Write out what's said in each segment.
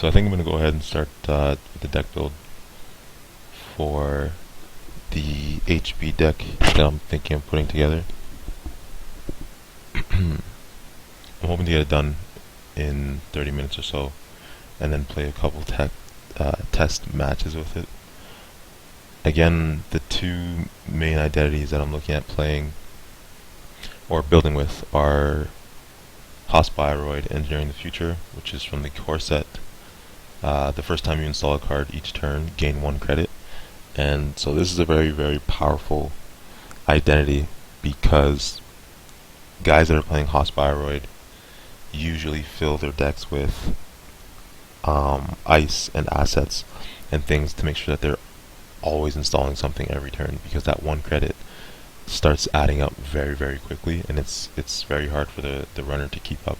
So I think I'm going to go ahead and start with the deck build for the HB deck that I'm thinking of putting together. I'm hoping to get it done in 30 minutes or so, and then play a couple test matches with it. Again, the two main identities that I'm looking at playing or building with are Haas-Bioroid Engineering the Future, which is from the core set. The first time you install a card each turn, gain 1 credit. And so this is a very, very powerful identity because guys that are playing Haas-Bioroid usually fill their decks with ice and assets and things to make sure that they're always installing something every turn, because that 1 credit starts adding up very, very quickly, and it's very hard for the runner to keep up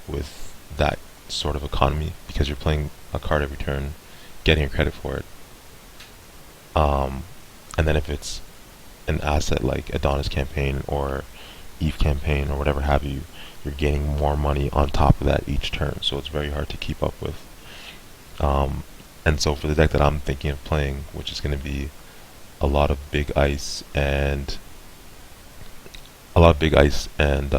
with that sort of economy, because you're playing a card every turn, getting a credit for it. And then if it's an asset like Adonis Campaign or Eve Campaign or whatever have you, you're gaining more money on top of that each turn, so it's very hard to keep up with. And so for the deck that I'm thinking of playing, which is going to be a lot of big ice and a lot of big ice and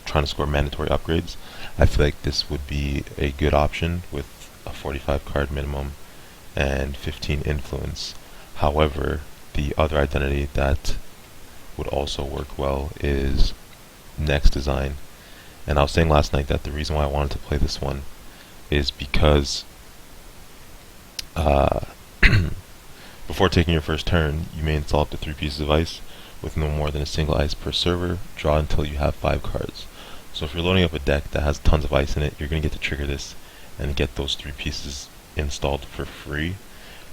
trying to score mandatory upgrades, I feel like this would be a good option with a 45 card minimum and 15 influence. However, the other identity that would also work well is Next Design. And I was saying last night that the reason why I wanted to play this one is because before taking your first turn, you may install up to 3 pieces of ice with no more than a single ice per server. Draw until you have 5 cards. So if you're loading up a deck that has tons of ice in it, you're going to get to trigger this and get those 3 pieces installed for free.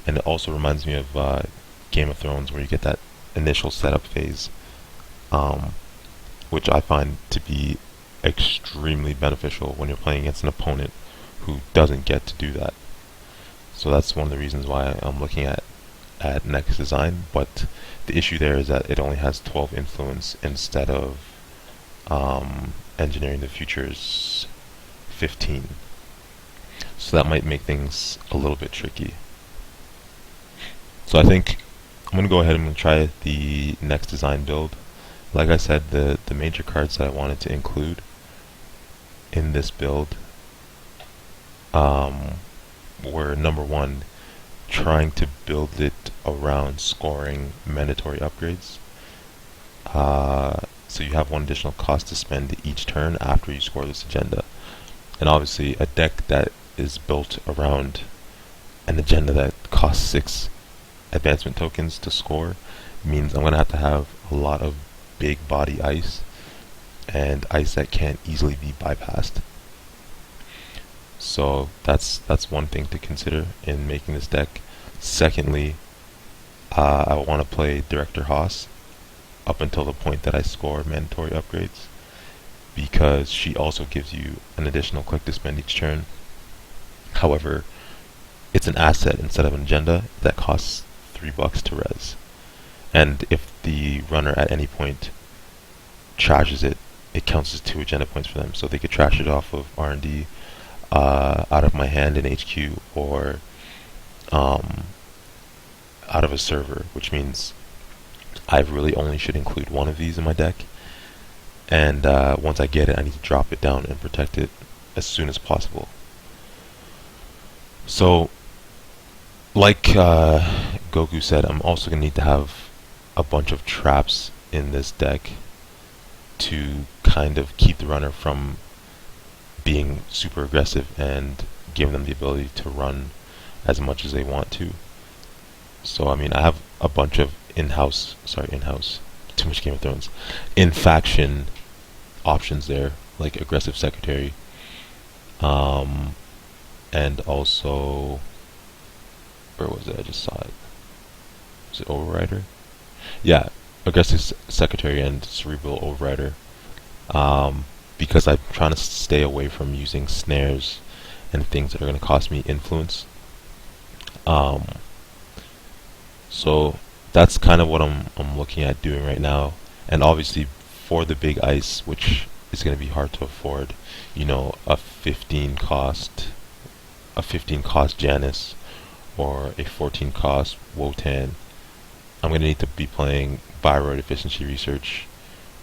And it also reminds me of Game of Thrones, where you get that initial setup phase, which I find to be extremely beneficial when you're playing against an opponent who doesn't get to do that. So that's one of the reasons why I'm looking at Next Design, but the issue there is that it only has 12 influence instead of Engineering the Future's 15. So that might make things a little bit tricky. So I think I'm going to go ahead and try the Next Design build. Like I said, the major cards that I wanted to include in this build were, number 1, trying to build it around scoring mandatory upgrades. So you have 1 additional cost to spend each turn after you score this agenda. And obviously a deck that is built around an agenda that costs 6 advancement tokens to score means I'm going to have a lot of big body ice and ice that can't easily be bypassed. So that's one thing to consider in making this deck. Secondly, I want to play Director Haas up until the point that I score mandatory upgrades, because she also gives you an additional click to spend each turn. However, it's an asset instead of an agenda that costs $3 to res. And if the runner at any point trashes it, it counts as 2 agenda points for them. So they could trash it off of R&D, out of my hand in HQ, or out of a server, which means I really only should include 1 of these in my deck. And once I get it, I need to drop it down and protect it as soon as possible. So, like Goku said, I'm also going to need to have a bunch of traps in this deck to kind of keep the runner from being super aggressive and give them the ability to run as much as they want to. So I mean, I have a bunch of too much Game of Thrones, in-faction options there, like Aggressive Secretary, and also, where was it? I just saw it. Was it Overrider? Yeah, Aggressive Secretary and Cerebral Overrider, because I'm trying to stay away from using snares and things that are going to cost me influence. So that's kind of what I'm looking at doing right now. And obviously for the big ice, which is going to be hard to afford. You know, a 15 cost Janus or a 14 cost Wotan. I'm going to need to be playing Bioroid efficiency research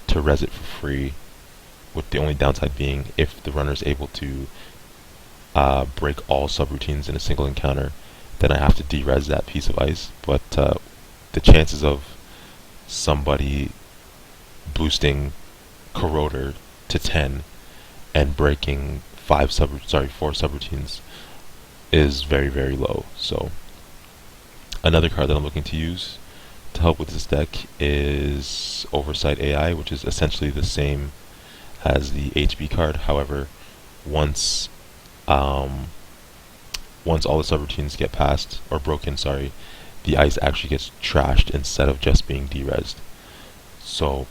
to res it for free, with the only downside being if the runner is able to break all subroutines in a single encounter, then I have to de-res that piece of ice. But the chances of somebody boosting Corroder to 10 and breaking 4 subroutines is very, very low. So another card that I'm looking to use to help with this deck is Oversight AI, which is essentially the same as the HB card. However, once all the subroutines get passed or broken, the ice actually gets trashed instead of just being de-resed. So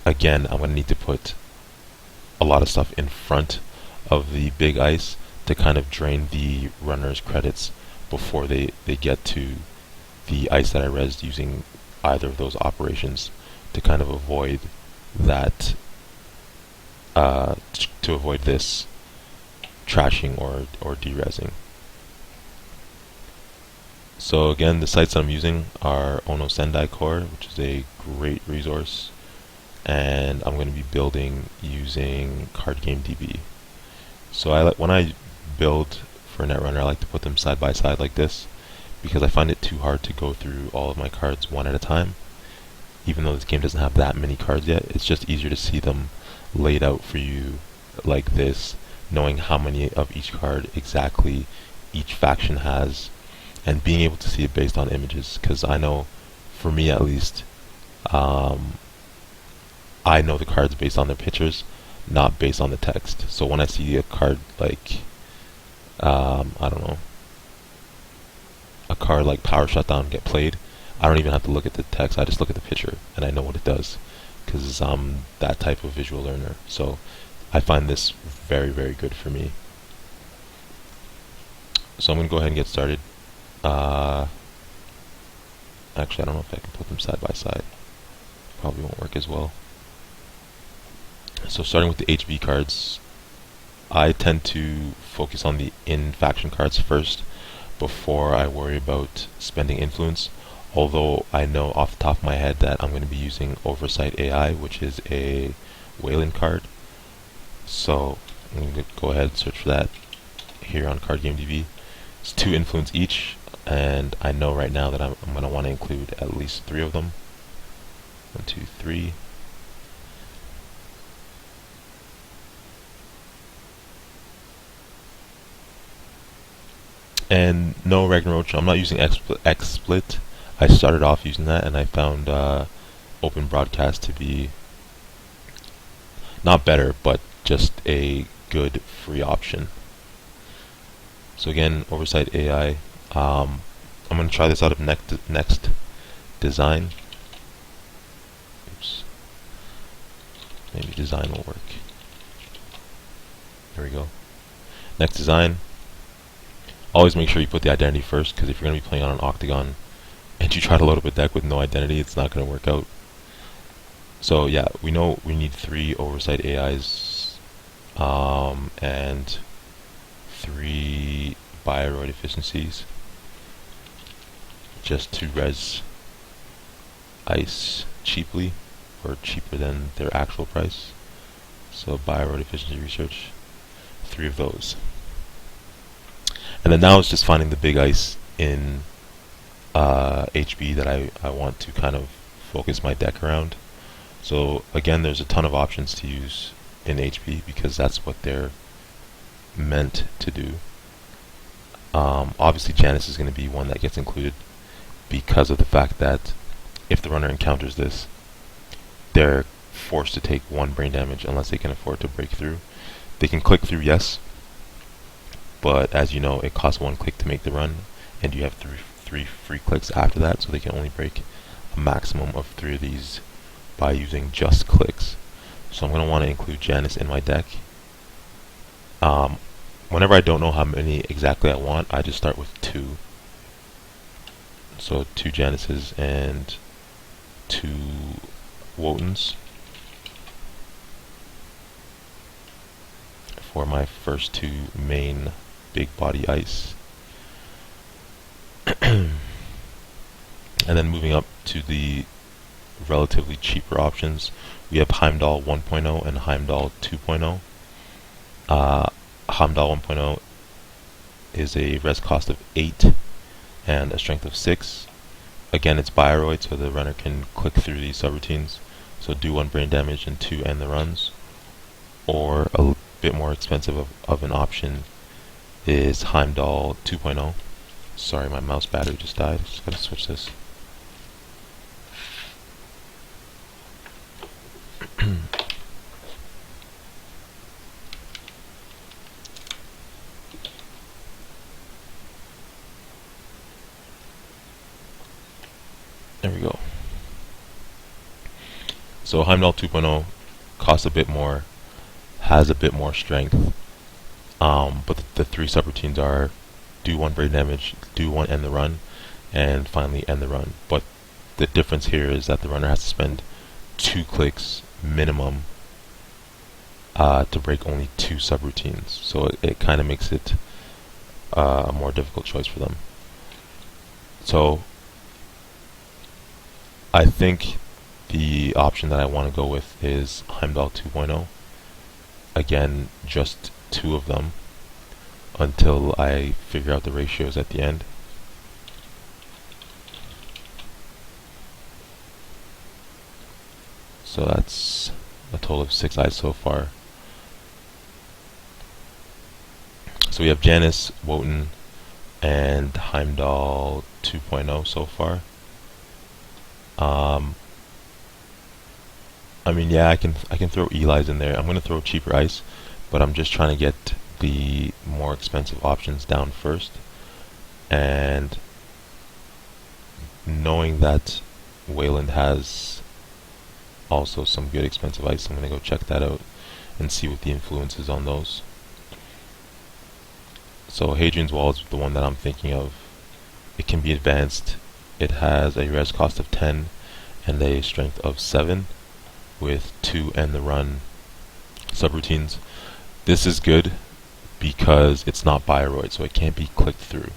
again, I'm going to need to put a lot of stuff in front of the big ice to kind of drain the runner's credits before they get to the ice that I resed using either of those operations, to kind of avoid that, to avoid this trashing or de-resing. So again, the sites that I'm using are Ono Sendai Core, which is a great resource, and I'm going to be building using Card Game DB. So when I build for Netrunner, I like to put them side by side like this, because I find it too hard to go through all of my cards one at a time. Even though this game doesn't have that many cards yet, it's just easier to see them laid out for you like this, knowing how many of each card exactly each faction has, and being able to see it based on images. Because I know, for me at least, I know the cards based on their pictures, not based on the text. So when I see a card like, I don't know, a card like Power Shutdown get played, I don't even have to look at the text, I just look at the picture and I know what it does, because I'm that type of visual learner. So I find this very, very good for me. So I'm going to go ahead and get started. Actually, I don't know if I can put them side by side. Probably won't work as well. So starting with the HB cards, I tend to focus on the in-faction cards first before I worry about spending influence, although I know off the top of my head that I'm going to be using Oversight AI, which is a Wayland card. So I'm going to go ahead and search for that here on Card Game DB. It's 2 influence each, and I know right now that I'm going to want to include at least 3 of them. 1, 2, 3. And no Ragnarok. I'm not using XSplit. I started off using that, and I found Open Broadcast to be not better, but just a good free option. So again, Oversight AI. I'm going to try this out of next design. Oops. Maybe design will work. There we go. Next design. Always make sure you put the identity first, because if you're going to be playing on an octagon and you try to load up a deck with no identity, it's not going to work out. So yeah, we know we need 3 Oversight AIs and 3 Bioroid efficiencies just to res ice cheaply, or cheaper than their actual price. So Bioroid efficiency research, 3 of those. And then now it's just finding the big ice in HB that I want to kind of focus my deck around. So again, there's a ton of options to use in HB because that's what they're meant to do. Obviously Janus is going to be one that gets included because of the fact that if the runner encounters this, they're forced to take 1 brain damage unless they can afford to break through. They can click through, yes, but as you know, it costs 1 click to make the run, and you have 3 free clicks after that, so they can only break a maximum of 3 of these by using just clicks. So I'm going to want to include Janus in my deck. Whenever I don't know how many exactly I want, I just start with 2. So 2 Januses and 2 Wotans. for my first two main big body ice. And then moving up to the relatively cheaper options, we have Heimdall 1.0 and Heimdall 2.0. Heimdall 1.0 is a res cost of 8 and a strength of 6. Again, it's Bioroid, so the runner can click through these subroutines, so do 1 brain damage and 2 end the runs. Or a bit more expensive of an option is Heimdall 2.0. Sorry, my mouse battery just died. Just gotta switch this. There we go. So Heimdall 2.0 costs a bit more, has a bit more strength, but the three subroutines are do 1 brain damage, do 1 end the run, and finally end the run. But the difference here is that the runner has to spend 2 clicks minimum to break only 2 subroutines. So it kind of makes it a more difficult choice for them. So I think the option that I want to go with is Heimdall 2.0. Again, just 2 of them until I figure out the ratios at the end. So that's a total of 6 eyes so far. So we have Janice, Wotan, and Heimdall 2.0 so far. I mean, yeah, I can throw Eli's in there. I'm gonna throw cheaper ice, but I'm just trying to get the more expensive options down first. And knowing that Wayland has also some good expensive ice, I'm gonna go check that out and see what the influence is on those. So Hadrian's Wall is the one that I'm thinking of. It can be advanced. It has a res cost of 10 and a strength of 7 with 2 end the run subroutines. This is good because it's not Bioroid, so it can't be clicked through.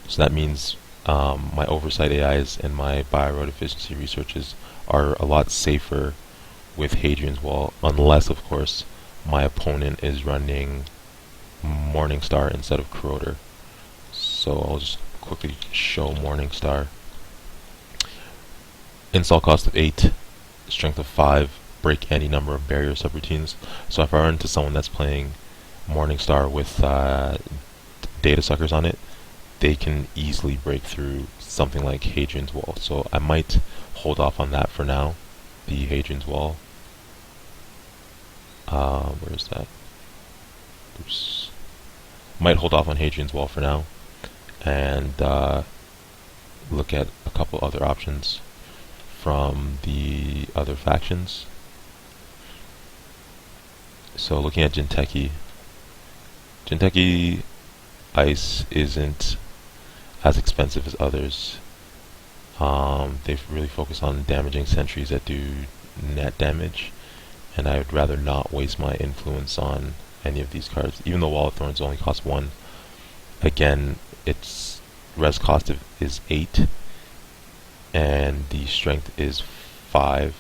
So that means my oversight AIs and my Bioroid efficiency researches are a lot safer with Hadrian's Wall, unless of course my opponent is running Morningstar instead of Corroder. So I'll just quickly show Morningstar. Install cost of 8, strength of 5, break any number of barrier subroutines. So if I run into someone that's playing Morningstar with data suckers on it, they can easily break through something like Hadrian's Wall. So I might hold off on that for now, the Hadrian's Wall. Where is that? Oops. Might hold off on Hadrian's Wall for now and look at a couple other options from the other factions. So looking at Jinteki ice isn't as expensive as others. They've really focused on damaging sentries that do net damage, and I would rather not waste my influence on any of these cards. Even though Wall of Thorns only costs 1, again, its res cost is 8 and the strength is 5,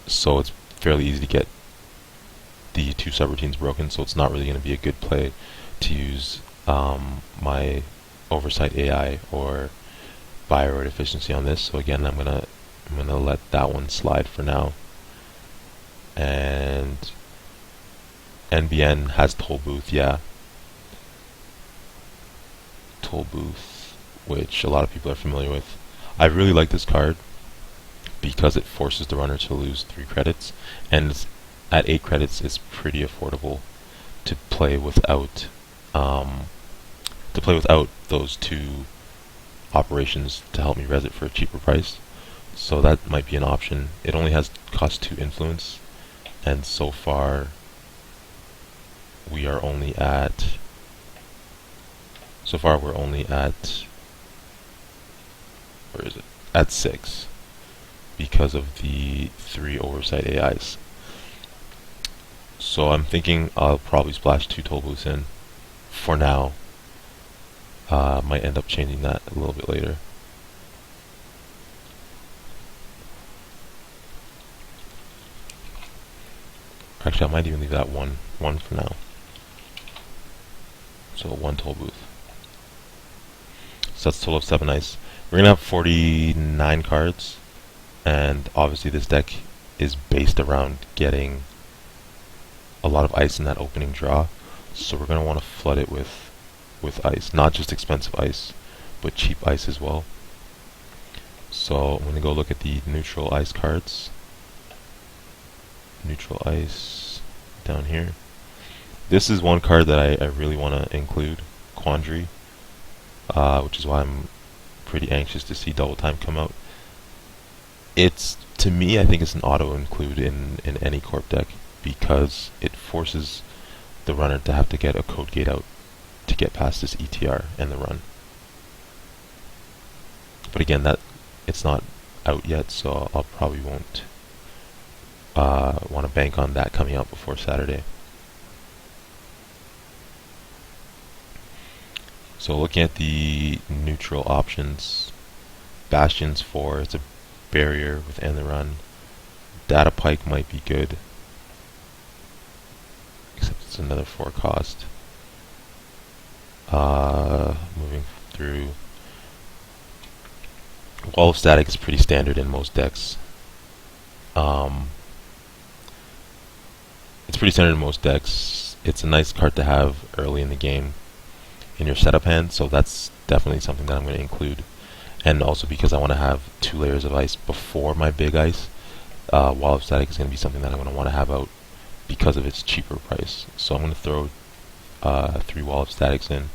so it's fairly easy to get the 2 subroutines broken, so it's not really going to be a good play to use my oversight AI or Bioroid efficiency on this. So again, I'm gonna let that one slide for now. And NBN has Toll Booth, yeah. Toll Booth, which a lot of people are familiar with. I really like this card because it forces the runner to lose 3 credits, and at 8 credits it's pretty affordable to play without those 2 operations to help me res it for a cheaper price. So that might be an option. It only has cost 2 influence, and so far we are only at where is it? At 6 because of the 3 oversight AIs. So I'm thinking I'll probably splash 2 toll booths in for now. Might end up changing that a little bit later. Actually, I might even leave that one for now. So 1 toll booth. So that's a total of 7 ice. We're gonna have 49 cards, and obviously this deck is based around getting a lot of ice in that opening draw. So we're gonna want to flood it with ice, not just expensive ice, but cheap ice as well. So I'm gonna go look at the neutral ice cards. Neutral ice down here. This is one card that I really want to include, Quandary, which is why I'm pretty anxious to see Double Time come out. It's, to me, I think it's an auto include in any corp deck, because it forces the runner to have to get a code gate out to get past this ETR and the run. But again, that it's not out yet, so I'll probably won't want to bank on that coming out before Saturday. So looking at the neutral options, Bastion's 4, it's a barrier with end the run. Data Pike might be good, except it's another 4 cost. Moving through, Wall of Static is pretty standard in most decks. It's pretty standard in most decks. It's a nice card to have early in the game in your setup hand, so that's definitely something that I'm going to include. And also because I want to have 2 layers of ice before my big ice, Wall of Static is going to be something that I'm going to want to have out because of its cheaper price. So I'm going to throw 3 Wall of Statics in.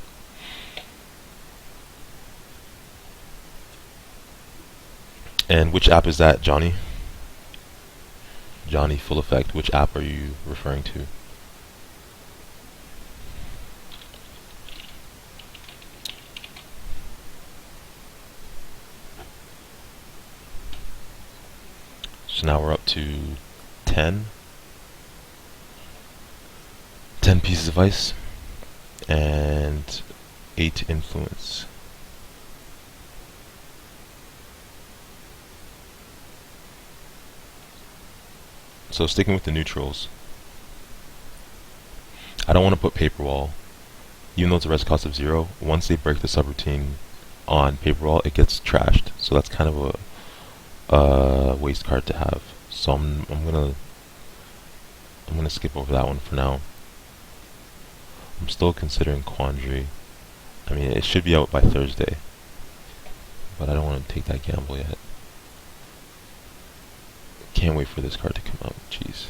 And which app is that, Johnny? Johnny Full Effect, which app are you referring to? So now we're up to 10 pieces of ice and 8 influence. So sticking with the neutrals, I don't want to put Paper Wall, even though it's a res cost of 0. Once they break the subroutine on Paper Wall, it gets trashed. So that's kind of a waste card to have. So I'm gonna skip over that one for now. I'm still considering Quandary. I mean, it should be out by Thursday, but I don't want to take that gamble yet. Can't wait for this card to come out. Jeez.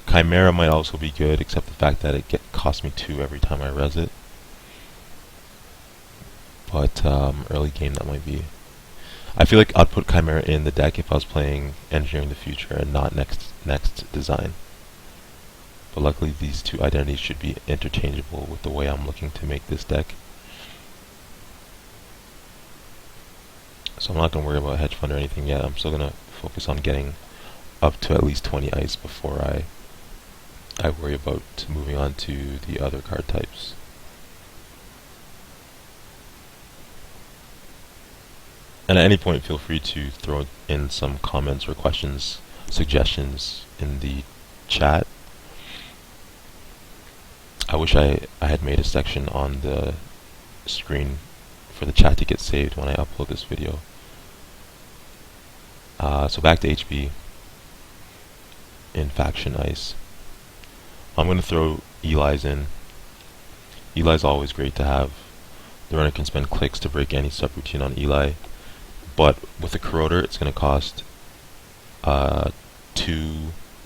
Chimera might also be good, except the fact that it costs me 2 every time I res it. But early game that might be. I feel like I'd put Chimera in the deck if I was playing Engineering the Future and not next design. But luckily these 2 identities should be interchangeable with the way I'm looking to make this deck. So I'm not going to worry about hedge fund or anything yet. I'm still going to focus on getting up to at least 20 ice before I worry about moving on to the other card types. And at any point, feel free to throw in some comments or questions, suggestions in the chat. I wish I had made a section on the screen for the chat to get saved when I upload this video. So back to HB in Faction Ice. I'm going to throw Eli's in. Eli's always great to have. The runner can spend clicks to break any subroutine on Eli, but with a Corroder it's going to cost 2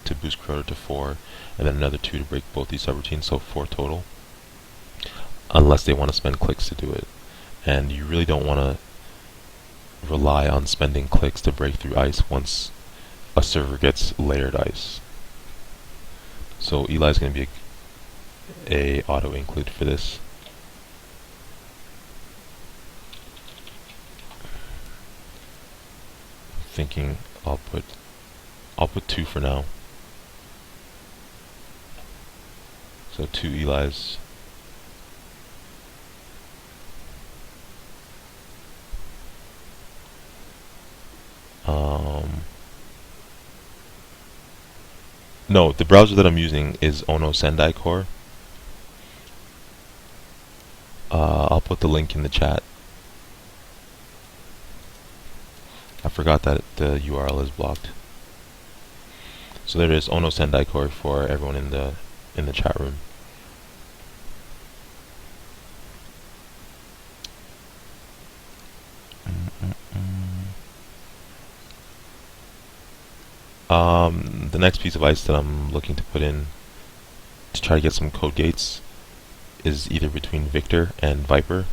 to boost Corroder to 4, and then another 2 to break both these subroutines, so 4 total. Unless they want to spend clicks to do it. And you really don't want to rely on spending clicks to break through ice once a server gets layered ice. So Eli's going to be a auto include for this. Thinking I'll put 2 for now. So 2 Eli's. No, the browser that I'm using is Ono Sendai Core. I'll put the link in the chat. I forgot that the URL is blocked. So there is Ono Sendai Core for everyone in the chat room. The next piece of ice that I'm looking to put in to try to get some code gates is either between Victor and Viper.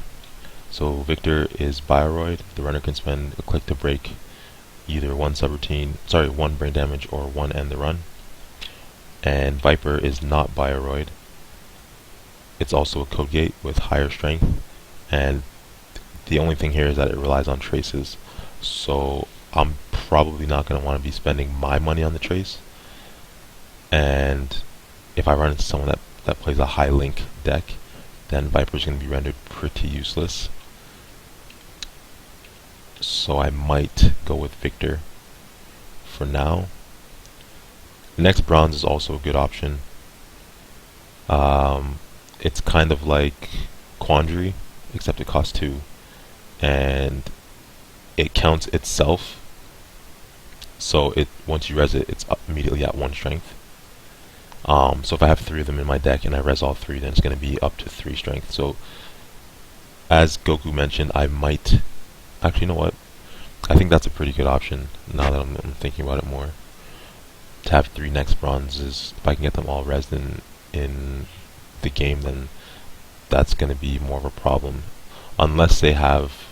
So Victor is Bioroid. The runner can spend a click to break either one brain damage or one end the run. And Viper is not Bioroid. It's also a code gate with higher strength, and the only thing here is that it relies on traces. So I'm probably not going to want to be spending my money on the trace. And if I run into someone that plays a high link deck, then Viper's going to be rendered pretty useless. So I might go with Victor for now. The next bronze is also a good option. It's kind of like Quandary, except it costs 2, and it counts itself. So once you res it, it's immediately at 1 strength. So if I have 3 of them in my deck and I res all 3, then it's going to be up to 3 strength. So as Goku mentioned, I might actually, you know what? I think that's a pretty good option now that I'm thinking about it more. To have 3 next bronzes, if I can get them all resed in the game, then that's going to be more of a problem. Unless they have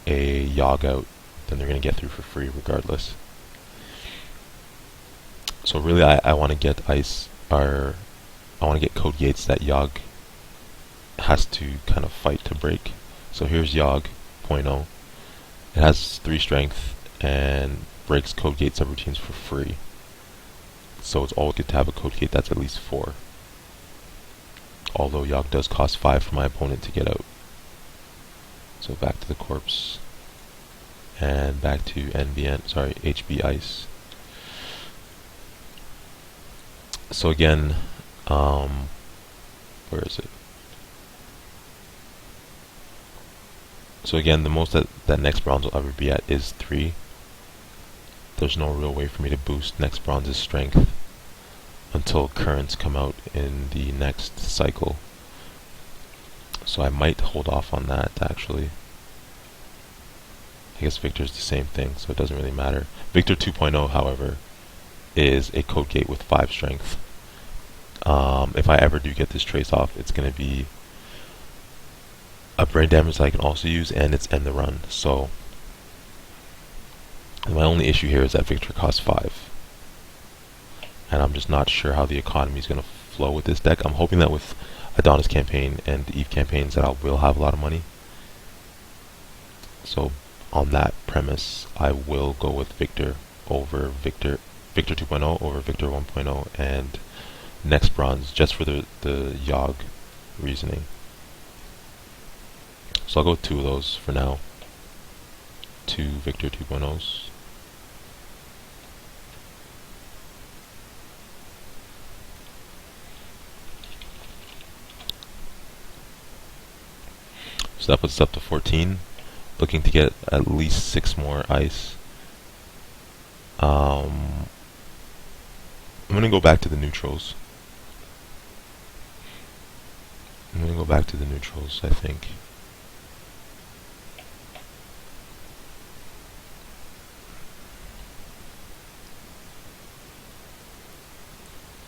a Yogg out, then they're going to get through for free regardless. So really I want to get I want to get code gates that Yogg has to kind of fight to break. So here's Yogg 0.0. It has 3 strength and breaks code gate subroutines for free. So it's always good to have a code gate that's at least 4. Although Yogg does cost 5 for my opponent to get out. So back to the corpse. And back to HB Ice. So again, where is it? So again, the most that next bronze will ever be at is 3. There's no real way for me to boost next bronze's strength until currents come out in the next cycle. So I might hold off on that actually. I guess Victor's the same thing, so it doesn't really matter. Victor 2.0, however, is a code gate with 5 strength. If I ever do get this trace off, it's going to be a brain damage that I can also use, and it's end the run. So my only issue here is that Victor costs 5. And I'm just not sure how the economy is going to flow with this deck. I'm hoping that with Adonis campaign and the Eve campaigns that I will have a lot of money. So on that premise, I will go with Victor 2.0 over Victor 1.0 and next bronze, just for the Yogg reasoning. So I'll go with 2 of those for now. 2 Victor 2.0s. So that puts us up to 14. Looking to get at least 6 more ice. I'm going to go back to the neutrals. I think.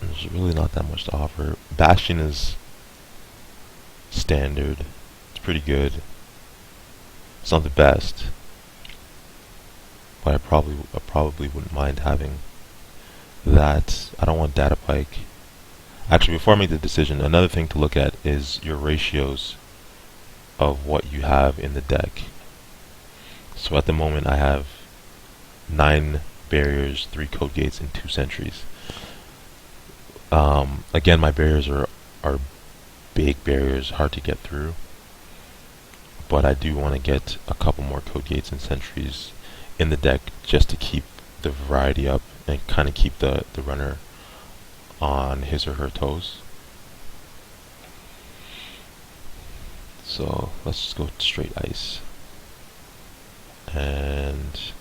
There's really not that much to offer. Bastion is standard. It's pretty good. It's not the best, but I probably wouldn't mind having that. I don't want Data Pike. Actually, before I make the decision, another thing to look at is your ratios of what you have in the deck. So at the moment I have 9 barriers, 3 code gates, and 2 sentries. Again, my barriers are big barriers, hard to get through. But I do want to get a couple more code gates and sentries in the deck just to keep the variety up and kind of keep the runner on his or her toes. So let's just go straight ice. And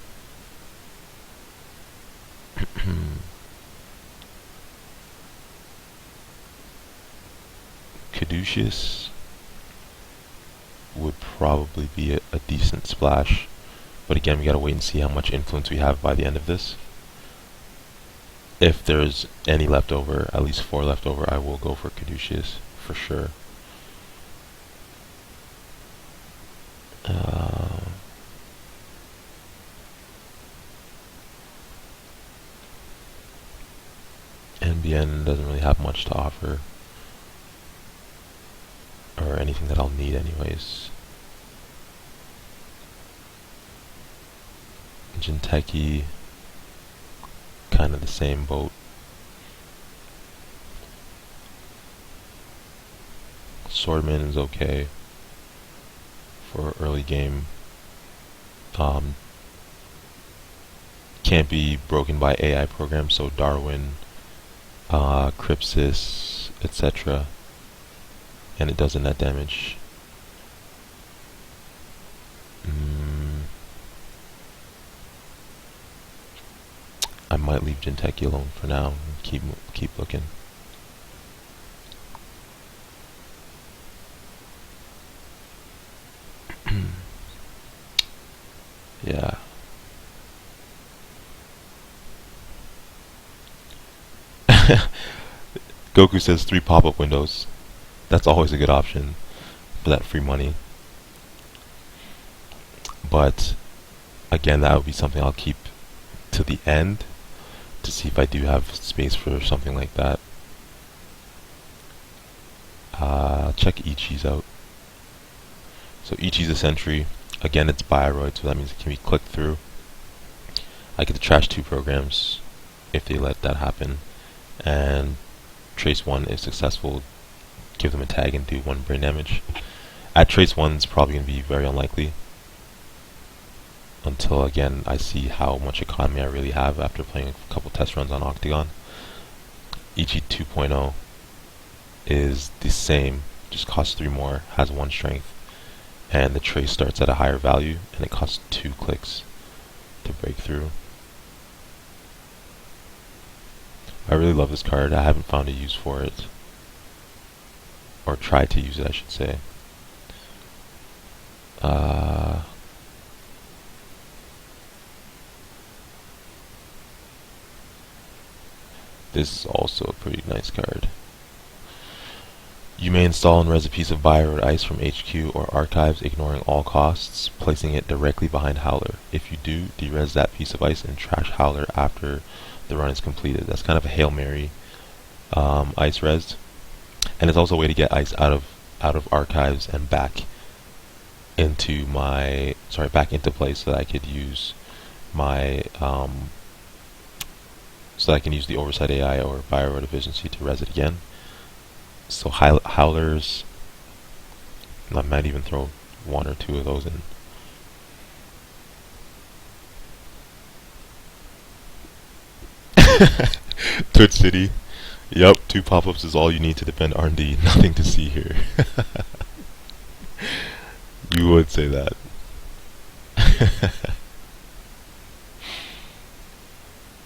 Caduceus would probably be a decent splash, but again, we gotta wait and see how much influence we have by the end of this. If there's any left over, at least 4 left over, I will go for Caduceus for sure. NBN doesn't really have much to offer, or anything that I'll need anyways. Jinteki, kind of the same boat. Swordman is okay for early game. Can't be broken by AI programs, so Darwin, Crypsis, etc. And it does a net damage. I might leave Jinteki alone for now and keep looking. Yeah. Goku says 3 pop-up windows. That's always a good option for that free money. But again, that would be something I'll keep to the end to see if I do have space for something like that. Check Ichi's out. So Ichi's a sentry. Again, it's Bioroid, so that means it can be clicked through. I get to trash 2 programs if they let that happen. And trace 1 if successful, give them a tag and do 1 brain damage. At trace 1 it's probably going to be very unlikely. Until again I see how much economy I really have after playing a couple test runs on Octagon. Ichi 2.0 is the same, just costs 3 more, has 1 strength, and the trace starts at a higher value, and it costs 2 clicks to break through. I really love this card. I haven't found a use for it, or tried to use it, I should say. This is also a pretty nice card. You may install and res a piece of Bioroid ice from HQ or archives, ignoring all costs, placing it directly behind Howler. If you do, derez that piece of ice and trash Howler after the run is completed. That's kind of a Hail Mary ice res. And it's also a way to get ice out of archives and back into play, so that I could use my so that I can use the Oversight AI or Bioroid Efficiency to res it again. So Howlers, I might even throw 1 or 2 of those in. Twitch City. Yup, 2 pop-ups is all you need to defend R&D. Nothing to see here. You would say that.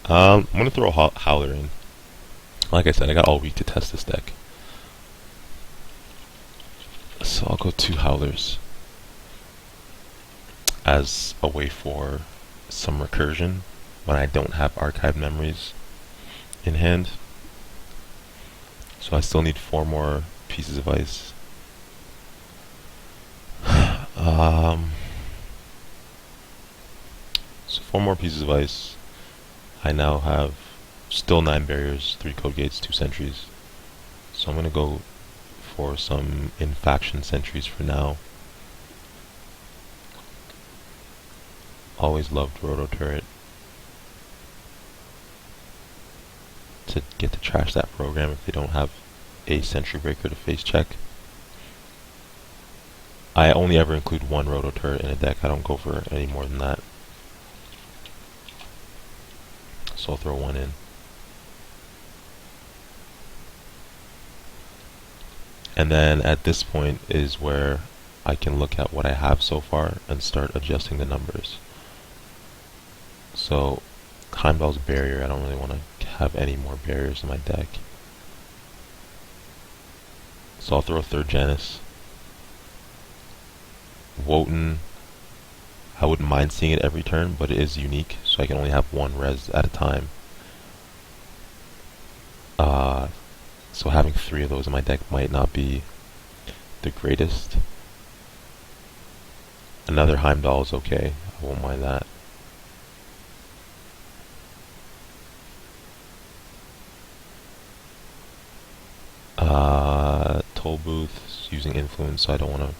I'm gonna throw a Howler in. Like I said, I got all week to test this deck. So I'll go 2 Howlers as a way for some recursion when I don't have archive memories in hand. So I still need 4 more pieces of ice. So 4 more pieces of ice. I now have still 9 barriers, 3 code gates, 2 sentries. So I'm gonna go for some in-faction sentries for now. Always loved Roto Turret. to get to trash that program if they don't have a Sentry Breaker to face check. I only ever include one Roto Turret in a deck. I don't go for any more than that. So I'll throw one in. And then at this point is where I can look at what I have so far and start adjusting the numbers. So Heimdall's barrier, I don't really want to have any more barriers in my deck. So I'll throw a third Janus. Wotan, I wouldn't mind seeing it every turn, but it is unique, so I can only have one res at a time. So having 3 of those in my deck might not be the greatest. Another Heimdall is okay, I won't mind that. Toll Booth using influence, so I don't want to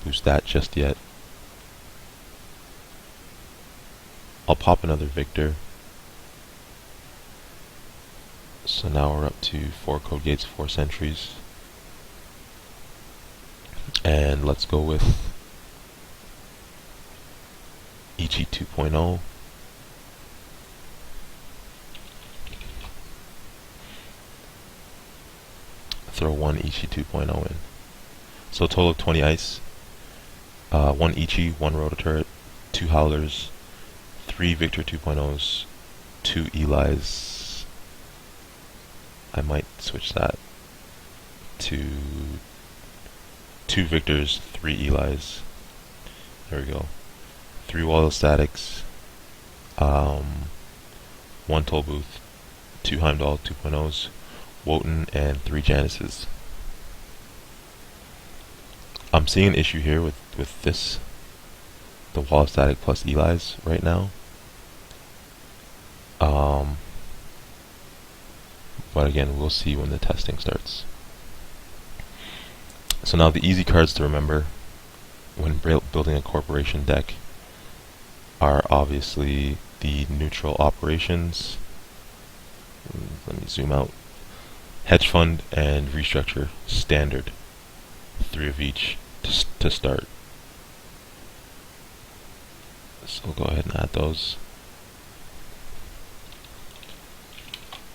boost that just yet. I'll pop another Victor. So now we're up to 4 code gates, 4 sentries. And let's go with Ichi 2.0. Throw 1 Ichi 2.0 in. So a total of 20 ice. 1 Ichi, 1 Roto Turret, 2 Howlers, 3 Victor 2.0s, 2 Eli's. I might switch that to 2 Victors, 3 Eli's. There we go. 3 Wall Statics, 1 Toll Booth, 2 Heimdall 2.0s, Wotan, and 3 Januses. I'm seeing an issue here with this, the Wall Static plus Eli's right now. But again, we'll see when the testing starts. So now the easy cards to remember when building a corporation deck are obviously the neutral operations. Let me zoom out. Hedge fund and restructure, standard. 3 of each to start. So we'll go ahead and add those.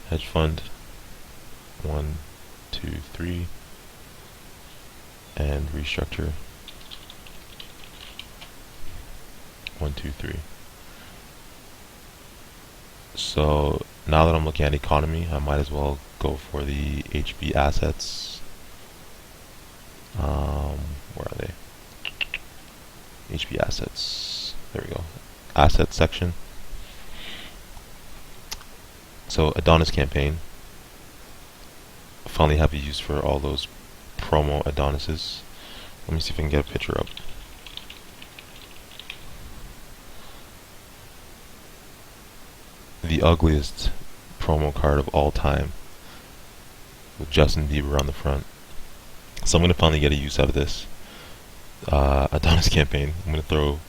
Hedge fund, 1, 2, 3, and restructure, 1, 2, 3. So now that I'm looking at economy, I might as well go for the HB assets. Where are they? HB assets. There we go. Assets section. So Adonis campaign. Finally have a use for all those promo Adonises. Let me see if I can get a picture up. The ugliest promo card of all time, with Justin Bieber on the front. So I'm going to finally get a use out of this. Adonis campaign. I'm going to throw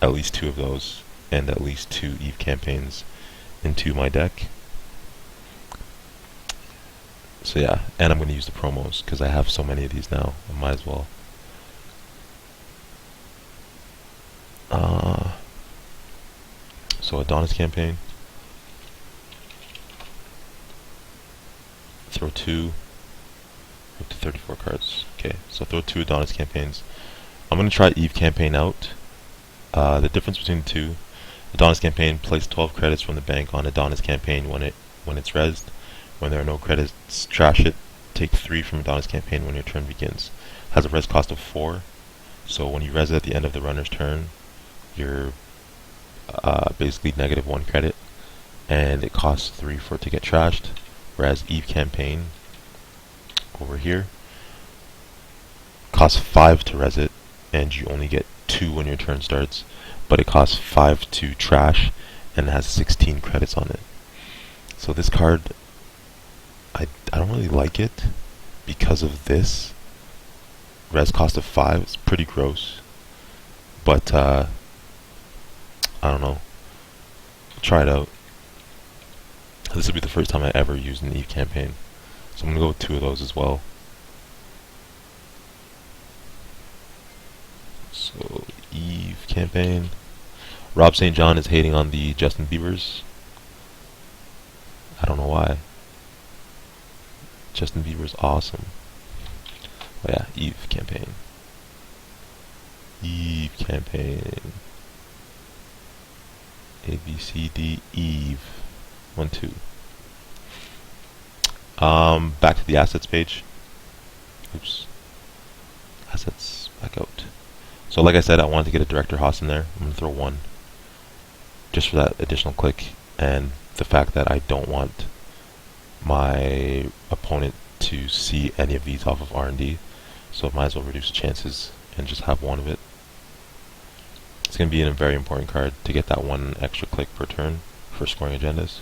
at least 2 of those and at least 2 Eve campaigns into my deck. So yeah, and I'm going to use the promos because I have so many of these now. I might as well. So Adonis campaign. Throw 2. Up to 34 cards. Okay, so throw 2 Adonis campaigns. I'm going to try Eve campaign out. The difference between the 2: Adonis campaign, place 12 credits from the bank on Adonis campaign when it's rezzed. When there are no credits, trash it. Take 3 from Adonis campaign when your turn begins. Has a res cost of 4, so when you res it at the end of the runner's turn, you're basically negative 1 credit, and it costs 3 for it to get trashed. Whereas Eve campaign over here costs 5 to res it, and you only get 2 when your turn starts, but it costs 5 to trash and it has 16 credits on it. So this card, I don't really like it because of this res cost of 5. It's pretty gross, but I don't know, try it out. This will be the first time I ever used an Eve campaign. So I'm going to go with 2 of those as well. So, Eve campaign. Rob St. John is hating on the Justin Biebers. I don't know why. Justin Bieber's awesome. But yeah, Eve campaign. Eve campaign. A, B, C, D, Eve. 1, 2. Back to the assets page. Oops. Assets, back out. So like I said, I wanted to get a Director Haas in there. I'm going to throw 1. Just for that additional click, and the fact that I don't want my opponent to see any of these off of R&D. So I might as well reduce the chances and just have 1 of it. It's going to be a very important card to get that 1 extra click per turn for scoring agendas.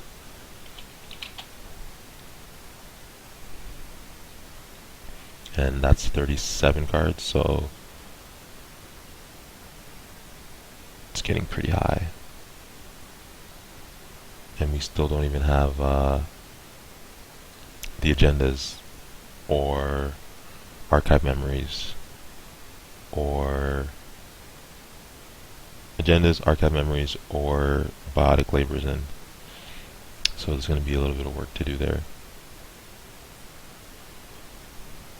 And that's 37 cards, so it's getting pretty high. And we still don't even have the agendas or archive memories or biotic labors in. So there's going to be a little bit of work to do there.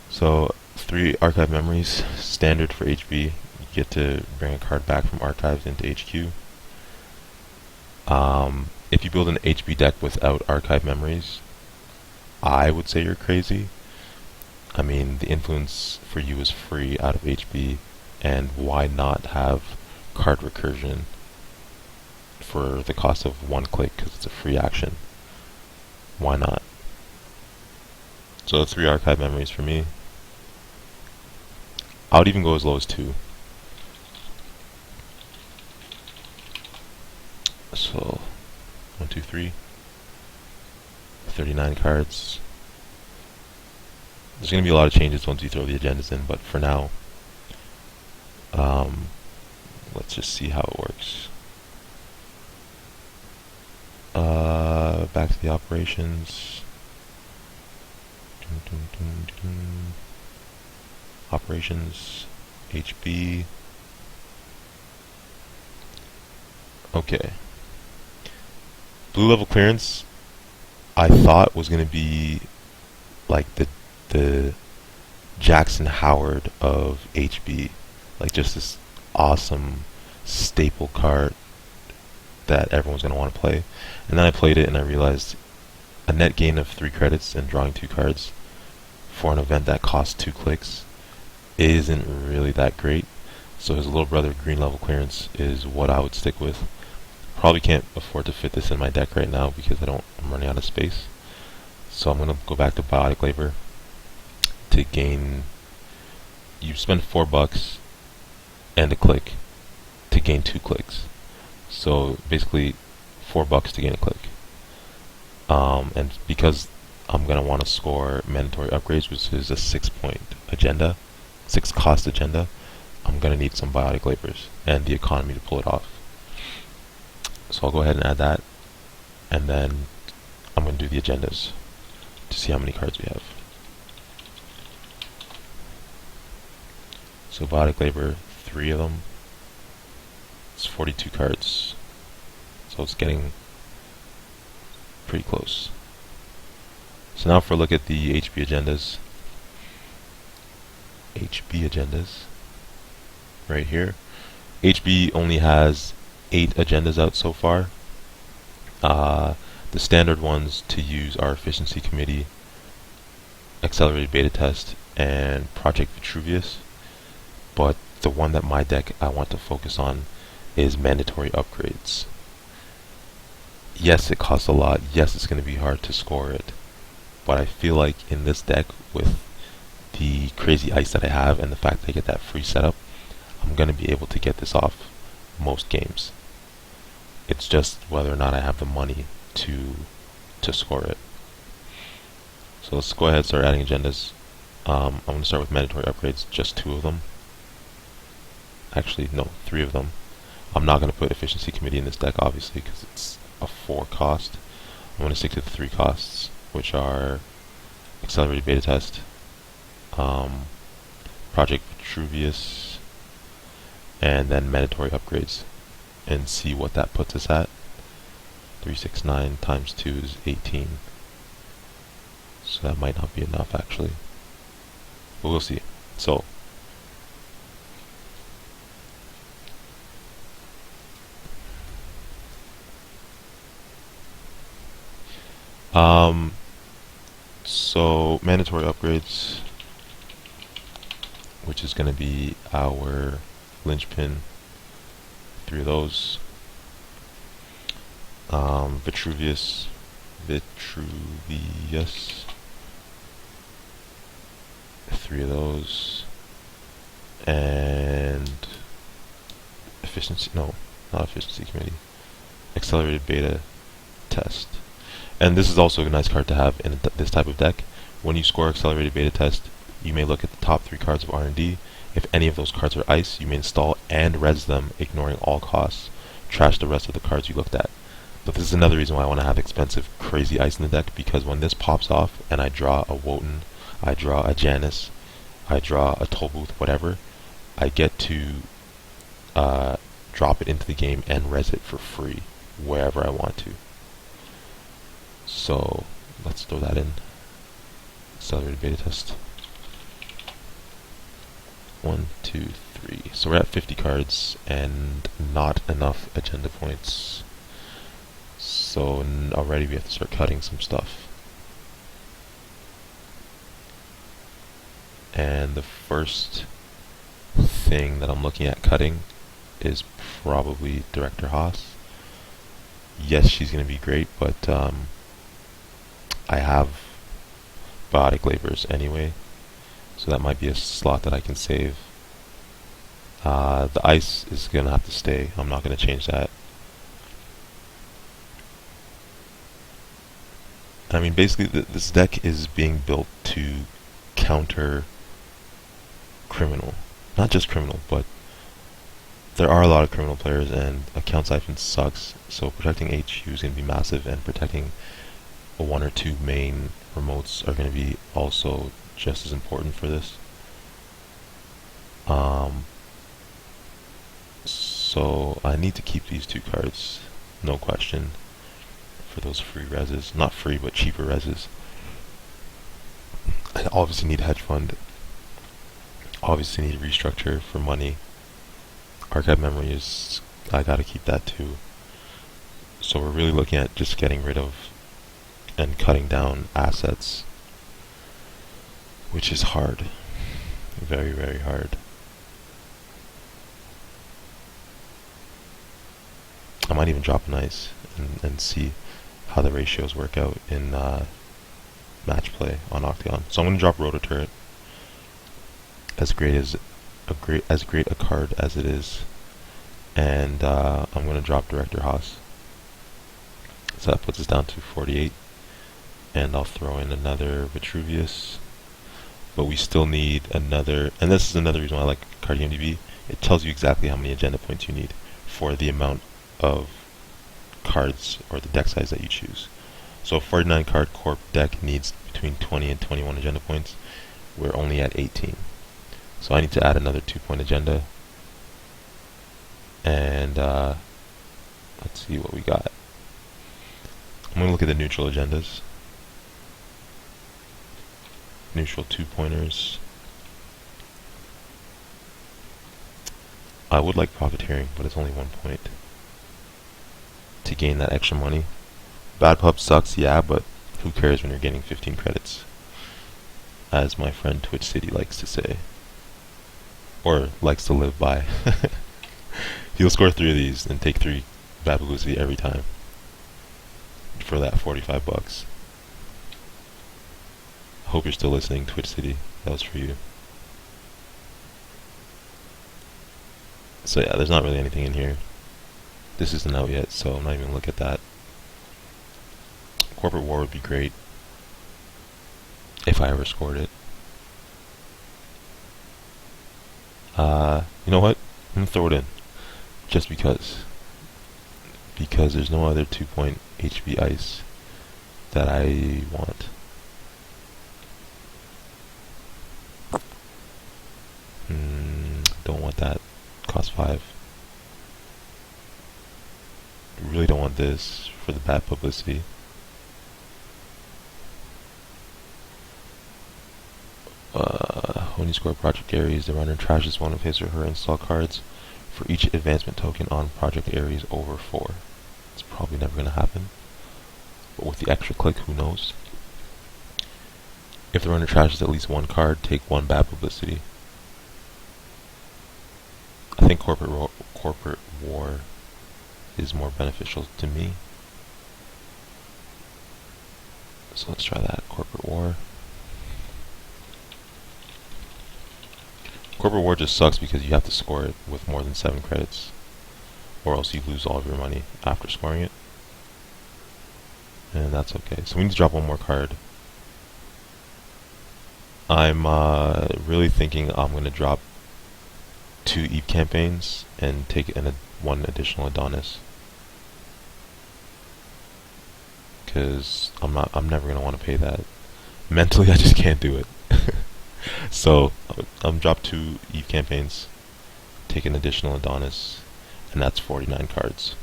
So 3 archive memories, standard for HB. You get to bring a card back from archives into HQ. If you build an HB deck without archive memories, I would say you're crazy. I mean, the influence for you is free out of HB, and why not have card recursion for the cost of 1 click, because it's a free action. Why not? So 3 archive memories for me. I would even go as low as 2. So 1, 2, 3. 39 cards. There's going to be a lot of changes once you throw the agendas in, but for now, let's just see how it works. Back to the operations. Operations, HB. Okay. Blue level clearance, I thought was going to be like the Jackson Howard of HB, like just this awesome staple card that everyone's going to want to play. And then I played it and I realized a net gain of 3 credits and drawing 2 cards for an event that costs 2 clicks isn't really that great. So his little brother green level clearance is what I would stick with. Probably can't afford to fit this in my deck right now because I'm running out of space. So I'm going to go back to Biotic Labor to gain. You spend $4 and a click to gain 2 clicks. So basically $4 to gain a click. And because I'm going to want to score mandatory upgrades, which is a 6-point agenda, 6 cost agenda, I'm going to need some Biotic Labors and the economy to pull it off. So I'll go ahead and add that, and then I'm going to do the agendas to see how many cards we have. So Biotic Labor, 3 of them. It's 42 cards. So it's getting pretty close. So now for a look at the HB agendas. HB agendas. Right here. HB only has 8 agendas out so far. The standard ones to use are Efficiency Committee, Accelerated Beta Test, and Project Vitruvius. But the one that my deck I want to focus on is Mandatory Upgrades. Yes, it costs a lot. Yes, it's going to be hard to score it. But I feel like in this deck, with the crazy ice that I have and the fact that I get that free setup, I'm going to be able to get this off most games. It's just whether or not I have the money to score it. So let's go ahead and start adding agendas. I'm going to start with mandatory upgrades, just 2 of them. Actually, no, 3 of them. I'm not going to put Efficiency Committee in this deck, obviously, because it's a 4 cost. I'm going to stick to the 3 costs, which are Accelerated Beta Test, Project Vitruvius, and then mandatory upgrades, and see what that puts us at. 369 times 2 is 18. So that might not be enough actually. But we'll see. So mandatory upgrades, which is going to be our linchpin, 3 of those. Vitruvius, 3 of those, and efficiency, no, not efficiency committee, accelerated beta test. And this is also a nice card to have in this type of deck. When you score accelerated beta test, you may look at the top 3 cards of R&D. If any of those cards are ice, you may install and res them, ignoring all costs. Trash the rest of the cards you looked at. But this is another reason why I want to have expensive, crazy ice in the deck, because when this pops off and I draw a Wotan, I draw a Janus, I draw a Tollbooth, whatever, I get to drop it into the game and res it for free wherever I want to. So let's throw that in. Accelerated beta test. 1, 2, 3. So we're at 50 cards and not enough agenda points. So already we have to start cutting some stuff. And the first thing that I'm looking at cutting is probably Director Haas. Yes, she's going to be great, but I have biotic labors anyway, so that might be a slot that I can save. The ice is going to have to stay. I'm not going to change that. I mean, basically, this deck is being built to counter criminal. Not just criminal, but there are a lot of criminal players, and account siphon sucks, so protecting HU is going to be massive, and protecting a 1 or 2 main remotes are going to be also just as important for this. So I need to keep these 2 cards, no question, for those free reses. Not free, but cheaper reses. I obviously need hedge fund. Obviously need restructure for money. Archive memory is, I gotta keep that too. So we're really looking at just getting rid of and cutting down assets, which is hard. Very, very hard. I might even drop an ice and see how the ratios work out in match play on Octagon. So I'm going to drop Roto Turret. As great a card as it is, and I'm going to drop Director Haas. So that puts us down to 48, and I'll throw in another Vitruvius. But we still need another, and this is another reason why I like CardioMDB. It tells you exactly how many agenda points you need for the amount of cards or the deck size that you choose. So a 49 card corp deck needs between 20 and 21 agenda points. We're only at 18. So I need to add another 2-point agenda. And let's see what we got. I'm going to look at the neutral agendas. Neutral 2-pointers. I would like profiteering, but it's only 1 point. To gain that extra money. Bad Pub sucks, yeah, but who cares when you're getting 15 credits? As my friend Twitch City likes to say. Or likes to live by. He'll score 3 of these and take 3 Babalusi every time. For that 45 bucks. I hope you're still listening, Twitch City. That was for you. So yeah, there's not really anything in here. This isn't out yet, so I'm not even going to look at that. Corporate War would be great. If I ever scored it. You know what? I'm going to throw it in. Just because. Because there's no other 2-point HB ice that I want. Don't want that. Cost 5. Really don't want this for the bad publicity. When you score Project Ares, the runner trashes one of his or her install cards for each advancement token on Project Ares over 4. It's probably never going to happen. But with the extra click, who knows? If the runner trashes at least one card, take 1 bad publicity. I think corporate war is more beneficial to me. So let's try that. Corporate war. Corporate war just sucks because you have to score it with more than 7 credits, or else you lose all of your money after scoring it. And that's okay. So we need to drop 1 more card. I'm really thinking I'm going to drop 2 Eve campaigns and take 1 additional Adonis. Because I'm never going to want to pay that. Mentally, I just can't do it. So I'm drop 2 Eve campaigns, take an additional Adonis, and that's 49 cards.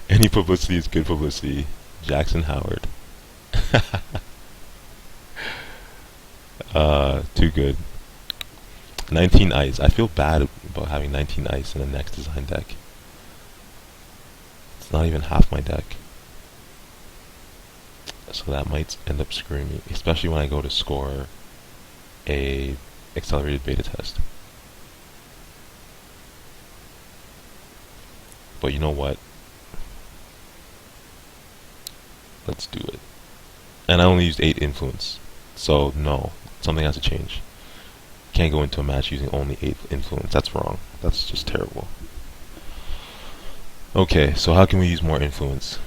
Any publicity is good publicity. Jackson Howard. Too good. 19 ice. I feel bad about having 19 ice in the next design deck. It's not even half my deck. So that might end up screwing me, especially when I go to score a accelerated beta test. But you know what? Let's do it. And I only used 8 influence, so no, something has to change. Can't go into a match using only 8 influence. That's wrong. That's just terrible. Okay, so how can we use more influence?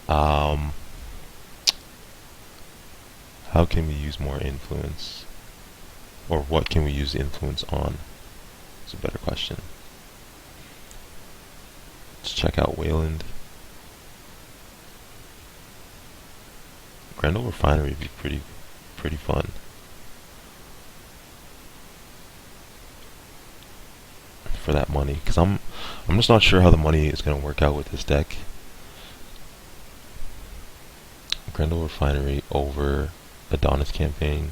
How can we use more influence? Or what can we use influence on? It's a better question. Let's check out Wayland. Grendel Refinery would be pretty fun. For that money, because I'm just not sure how the money is going to work out with this deck. Grendel Refinery over Adonis campaign.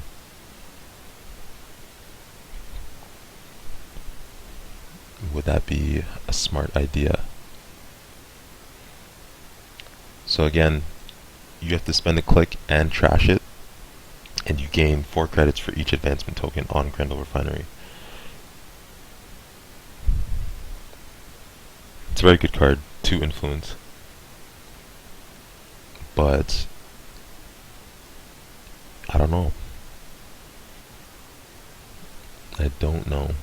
Would that be a smart idea? So again, you have to spend a click and trash it, and you gain 4 credits for each advancement token on Grendel Refinery. It's a very good card, 2 influence. But I don't know. I don't know.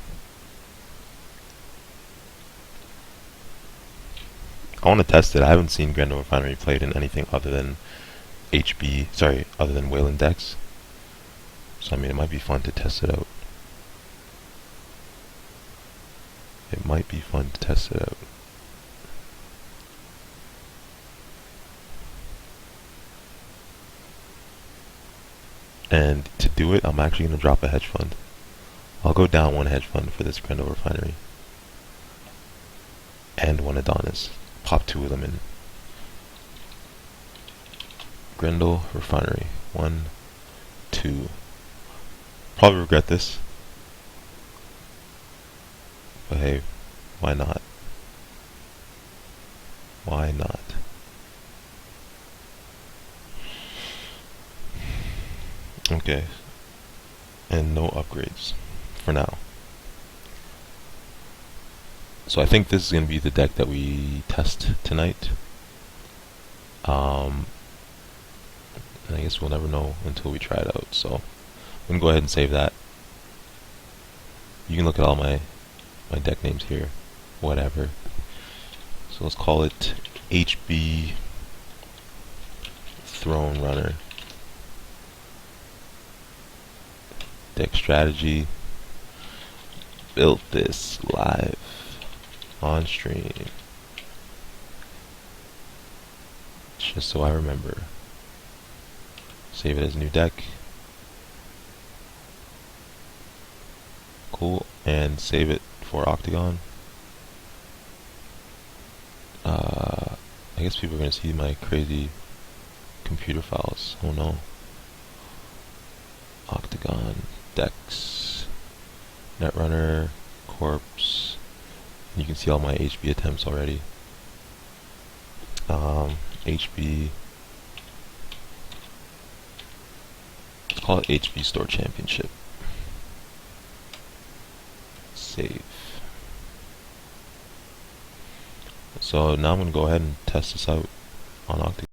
I want to test it. I haven't seen Grendel Refinery played in anything other than other than Wayland decks. So I mean, it might be fun to test it out. It might be fun to test it out. And to do it, I'm actually going to drop a hedge fund. I'll go down 1 hedge fund for this Grendel Refinery. And 1 Adonis. Pop 2 of them in. Grendel Refinery. 1, 2. Probably regret this. But hey, why not? Why not? Okay. And no upgrades. For now. So I think this is going to be the deck that we test tonight. And I guess we'll never know until we try it out. So I'm going to go ahead and save that. You can look at all my deck names here. Whatever. So let's call it HB Throne Runner. Deck strategy. Built this live on stream. just so I remember. Save it as new deck. Cool, and save it for Octagon. I guess people are gonna see my crazy computer files. Oh no. Octagon, Dex, Netrunner, Corpse. And you can see all my HB attempts already. HB. Let's call it HB Store Championship. Save. So now I'm going to go ahead and test this out on Octagon.